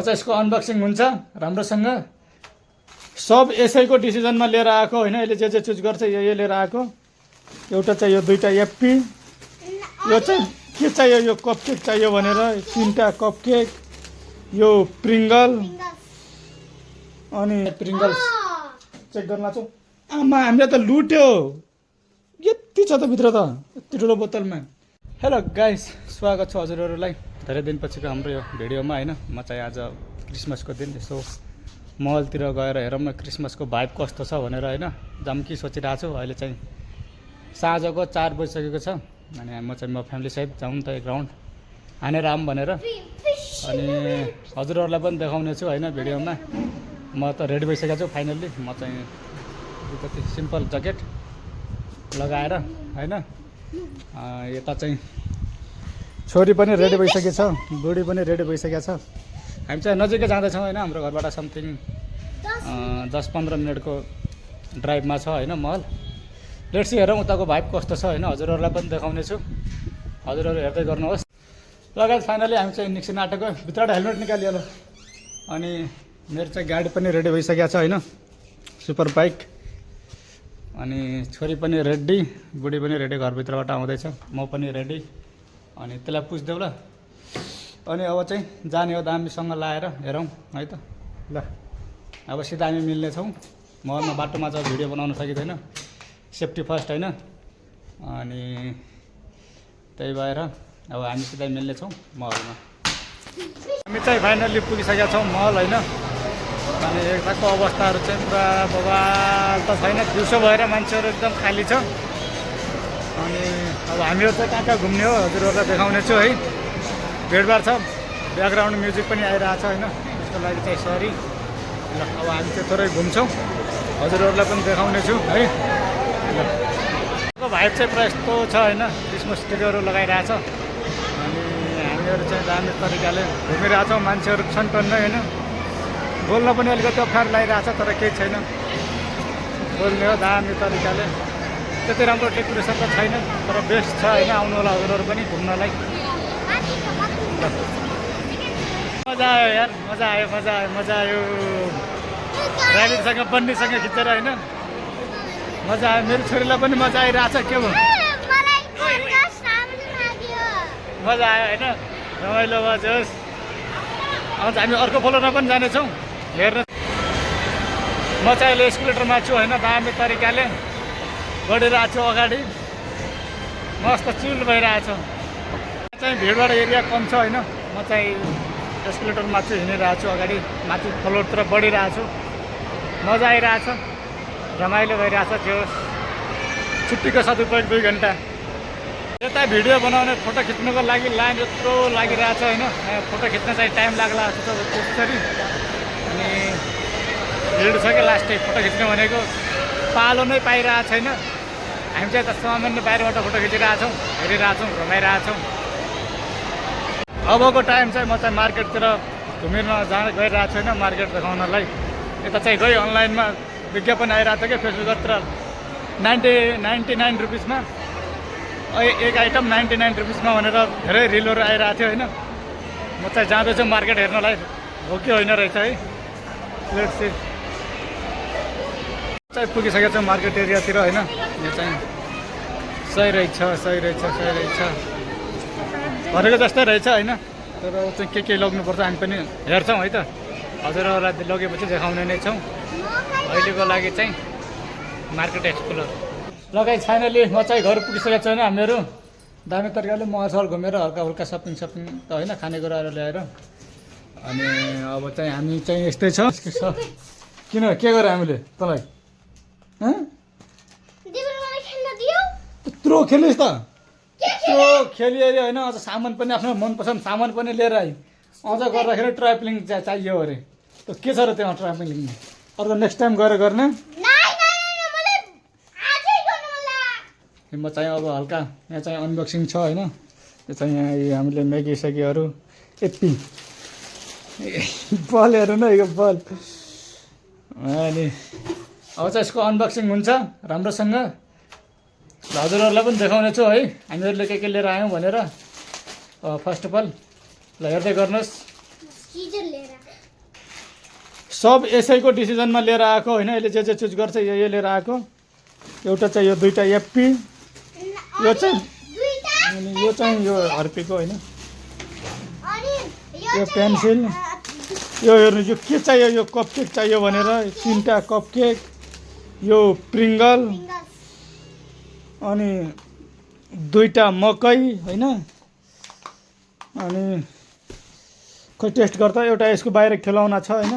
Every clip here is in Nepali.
चाहिँ यसको अनबक्सिङ हुन्छ राम्रोसँग। सब यसैको डिसिजनमा लिएर आएको होइन, यसले जे चुज गर्छ यो लिएर आएको। एउटा चाहिँ यो, दुईवटा एप्पी, यो चाहिँ के चाहियो, यो कपकेक चाहियो भनेर 3टा कपकेक, यो प्रिङ्गल, अनि प्रिङ्गल्स चेक गर्न लाग्छौँ। आमा हामीले त लुट्यो, यति छ त भित्र त, यति ठुलो बोतलमा। हेलो गाइस, स्वागत छ हजुरहरूलाई धेरै दिनपछिको हाम्रो यो भिडियोमा होइन। म चाहिँ आज क्रिसमसको दिन यसो मलतिर गएर हेरौँ न क्रिसमसको भाइब कस्तो छ भनेर होइन, जाम कि सोचिरहेको छु। अहिले चाहिँ साँझको 4 बजिसकेको छ अनि म चाहिँ म फ्यामिली सहित जाउँ त एक राउन्ड हानेर आऊँ भनेर। अनि हजुरहरूलाई पनि देखाउने छु होइन भिडियोमा। म त रेडी भइसकेको छु फाइनल्ली। म चाहिँ कति सिम्पल ज्याकेट लगाएर होइन, यता चाहिँ छोरी पनि रेडी भइसकेको छ, बुढी पनि रेडी भइसकेको छ। हामी चाहिँ नजिकै जाँदैछौँ होइन, हाम्रो घरबाट समथिङ 10-15 मिनटको ड्राइभमा छ होइन मल। लेट्स सी हेरौँ उताको भाइब कस्तो छ होइन, हजुरहरूलाई पनि देखाउने छु, हजुरहरू हेर्दै गर्नुहोस्। लगायत फाइनली हामी चाहिँ निक्सिन आँटेको, भित्रबाट हेलमेट निकालिहाल्यो। अनि मेरो चाहिँ गाडी पनि रेडी भइसकेको छ होइन, सुपर बाइक। अनि छोरी पनि रेडी, बुढी पनि रेडी, घरभित्रबाट आउँदैछ, म पनि रेडी। अनि त्यसलाई पुछ्देऊ ल। अनि अब चाहिँ जाने हो दामीसँग लाएर हेरौँ है त ल। अब सिधा हामी मिल्नेछौँ मलमा। बाटोमा चाहिँ भिडियो बनाउन सकिँदैन, सेफ्टी फर्स्ट होइन। अनि त्यही भएर अब हामी सिधै मिल्नेछौँ मलमा। हामी चाहिँ फाइनल्ली पुगिसकेका छौँ मल होइन। अनि यताको अवस्थाहरू चाहिँ पुरा बवाल त छैन, दिउँसो भएर मान्छेहरू एकदम खाली छ। अनि अब हामीहरू चाहिँ कहाँ कहाँ घुम्ने हो हजुरहरूलाई देखाउने छु है। भिडभाड छ, ब्याकग्राउन्ड म्युजिक पनि आइरहेको छ होइन, त्यसको लागि चाहिँ सरी ल। अब हामी चाहिँ थोरै घुम्छौँ, हजुरहरूलाई पनि देखाउने छु है ल। भाइब चाहिँ पुरा यस्तो छ होइन, क्रिसमस ट्रीहरू लगाइरहेछ। अनि हामीहरू चाहिँ दामी तरिकाले घुमिरहेछौँ, मान्छेहरू छन् टन्नै होइन। बोल्न पनि अलिकति अप्ठ्यारो लागिरहेछ, तर केही छैन, बोल्ने हो दामी तरिकाले। त्यति राम्रो डेकोरेसन त छैन, तर बेस्ट छ होइन। आउनु होला हजुरहरू पनि घुम्नलाई। मजा आयो यार, मजा आयो, मजा आयो, मजा आयो। ड्राइभरसँग बन्नीसँग खिचेर होइन मजा आयो। मेरो छोरीलाई पनि मजा आइरहेछ, के भयो मजा आयो होइन, रमाइलो बजोस्। आज हामी अर्को फ्लोरमा पनि जानेछौँ हेर्न। म चाहिँ अहिले स्कुलेटरमा छु होइन, दामी तरिकाले बढिरहेको छु अगाडि, मस्त चिल भइरहेछ। चाहिँ भिडभाड एरिया कम छ होइन। म चाहिँ एस्कुलेटरमा चाहिँ हिँडिरहेको छु अगाडि, माथि फ्लोरतिर बढिरहेको छु। मजा आइरहेछ, रमाइलो भइरहेछ। त्यो छुट्टीको सदुपयोग 2 घन्टा। यता भिडियो बनाउने फोटो खिच्नुको लागि लाइन यत्रो लागिरहेछ होइन। फोटो खिच्न चाहिँ टाइम लाग्ला जस्तो त्यसरी। अनि भिड छ कि लास्टै फोटो खिच्नु भनेको पालो नै पाइरहेको छैन। हामी चाहिँ त सामान्य बाहिरबाट फोटो खिचिरहेछौँ, हेरिरहेछौँ, रमाइरहेछौँ। अबको टाइम चाहिँ म चाहिँ मार्केटतिर घुमेर गइरहेको छु होइन, मार्केट देखाउनलाई। यता चाहिँ गई अनलाइनमा विज्ञापन आइरहेको थियो क्या फेसबुकतिर, 99 रुपिसमा एक आइटम 99 रुपिसमा भनेर धेरै रिलहरू आइरहेको थियो होइन। म चाहिँ जाँदैछु मार्केट हेर्नलाई, हो कि होइन रहेछ है। Let's see. चाहिँ पुगिसकेको छ मार्केट एरियातिर होइन। यो चाहिँ सही रहेछ, सही रहेछ, सही रहेछ, भनेको जस्तै रहेछ होइन। तर चाहिँ के लग्नुपर्छ हामी पनि हेर्छौँ है त, हजुरहरूलाई लगेपछि देखाउने नै छौँ। अहिलेको लागि चाहिँ मार्केट एक्सप्लोर। लगाइ फाइनली म चाहिँ घर पुगिसकेको छु होइन। हामीहरू दामी तरिकाले मलसल घुमेर हल्का हल्का सपिङ त होइन, खानेकुराहरू ल्याएर। अनि अब चाहिँ हामी चाहिँ यस्तै छ। किन के गर्यो हामीले तँलाई यत्रो खेलिस् त? यत्रो खेलिअरे होइन, अझ सामान पनि आफ्नो मनपसन्द सामान पनि लिएर आइ। अझ गर्दाखेरि ट्राभलिङ चाहियो अरे। त के छ र त्यहाँ ट्राभलिङमा? अर्को नेक्स्ट टाइम गएर गर्ने। म चाहिँ अब हल्का यहाँ चाहिँ अनबक्सिङ छ होइन। यो चाहिँ यहाँ हामीले म्यागी सेगीहरू, एप्पी, बलहरू नै यो बल। अनि अब चाहिँ यसको अनबक्सिङ हुन्छ राम्रोसँग। हजुरहरूलाई पनि देखाउने छु है हामीहरूले के लिएर आयौँ भनेर। फर्स्ट अफ अल ल हेर्दै गर्नुहोस्। सब यसैको डिसिजनमा लिएर आएको होइन, यसले जे चुज गर्छ यो लिएर आएको। एउटा चाहिँ यो दुईवटा एप्पी, यो चाहिँ यो हर्पीको होइन, यो पेन्सिल, यो हेर्नु यो के चाहियो, यो कपकेक चाहियो भनेर 3टा कपकेक, यो प्रिङ्गल, अनि 2टा मकै होइन। अनि खोइ टेस्ट गर्दा एउटा यसको बाहिर खेलाउना छ होइन।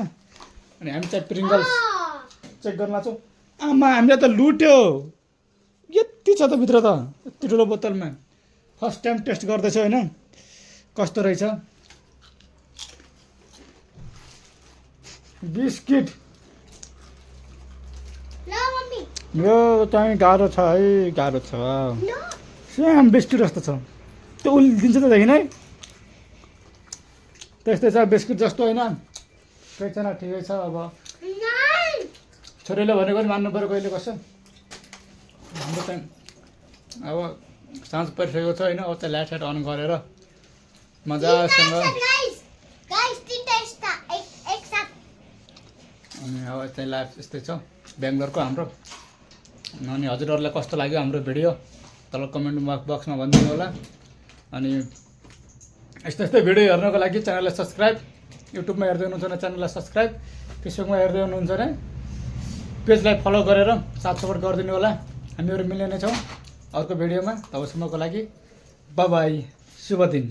अनि हामी चाहिँ प्रिङ्गल्स चेक गर्न लाग्छौँ। आमा हामीले त लुट्यो, यति छ त भित्र त, यति ठुलो बोतलमा। फर्स्ट टाइम टेस्ट गर्दैछ होइन, कस्तो रहेछ। बिस्किट यो चाहिँ गाह्रो छ है, गाह्रो छ। सेम बिस्किट जस्तो छ, त्यो उल्टिन्छ त देखिन है, त्यस्तै छ बिस्किट जस्तो होइन। केही छैन, ठिकै छ। अब छोरीले भनेको नि मान्नु पऱ्यो कहिले कसो। हाम्रो चाहिँ अब साँझ परिसकेको छ होइन, अब चाहिँ लाइट साइट अन गरेर मजासँग अनि अब चाहिँ लाइफ यस्तै छ बेङ्गलोरको हाम्रो। अनि हजुरहरूलाई कस्तो लाग्यो हाम्रो भिडियो तल कमेन्ट बक्समा भनिदिनु होला। अनि यस्तो यस्तै भिडियो हेर्नको लागि च्यानललाई सब्सक्राइब, युट्युबमा हेर्दै हुनुहुन्छ भने च्यानललाई सब्सक्राइब, फेसबुकमा हेर्दै हुनुहुन्छ भने पेजलाई फलो गरेर साथ सपोर्ट गरिदिनु होला। हामीहरू मिल्ने नै छौँ अर्को भिडियोमा। तबसम्मको लागि बाई बाई, शुभ दिन।